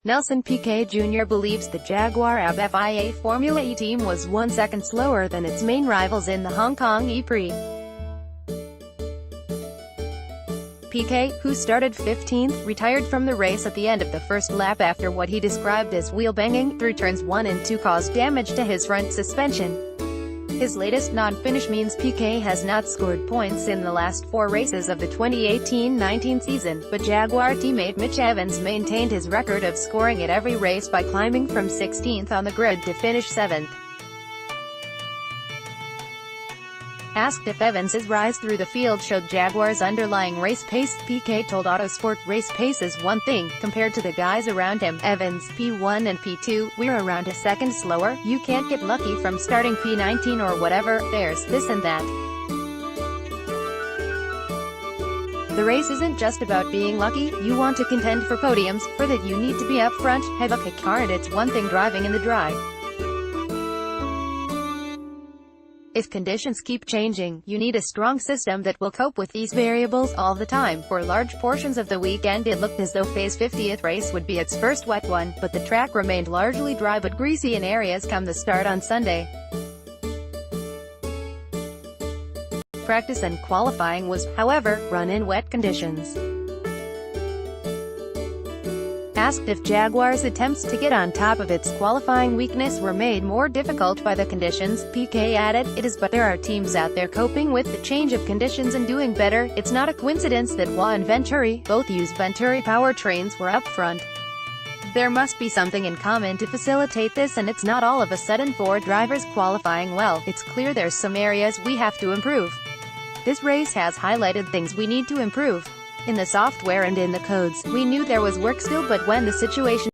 Nelson Piquet Jr. believes the Jaguar FIA Formula E team was 1 second slower than its main rivals in the Hong Kong E-Prix. Piquet, who started 15th, retired from the race at the end of the first lap after what he described as wheel banging through turns 1 and 2 caused damage to his front suspension. His latest non-finish means Piquet has not scored points in the last 4 races of the 2018-19 season, but Jaguar teammate Mitch Evans maintained his record of scoring at every race by climbing from 16th on the grid to finish 7th. Asked if Evans's rise through the field showed Jaguar's underlying race pace, Piquet told Autosport, "Race pace is one thing, compared to the guys around him, Evans, P1 and P2, we're around a second slower, you can't get lucky from starting P19 or whatever, there's this and that. The race isn't just about being lucky, you want to contend for podiums, for that you need to be up front, have a car, and it's one thing driving in the dry. If conditions keep changing, you need a strong system that will cope with these variables all the time." For large portions of the weekend it looked as though Piquet's 50th race would be its first wet one, but the track remained largely dry but greasy in areas come the start on Sunday. Practice and qualifying was, however, run in wet conditions. Asked if Jaguar's attempts to get on top of its qualifying weakness were made more difficult by the conditions, Piquet added, "It is, but there are teams out there coping with the change of conditions and doing better. It's not a coincidence that Jaguar and Venturi, both use Venturi powertrains, were up front. There must be something in common to facilitate this, and it's not all of a sudden 4 drivers qualifying well. It's clear there's some areas we have to improve. This race has highlighted things we need to improve. In the software and in the codes, we knew there was work still, but when the situation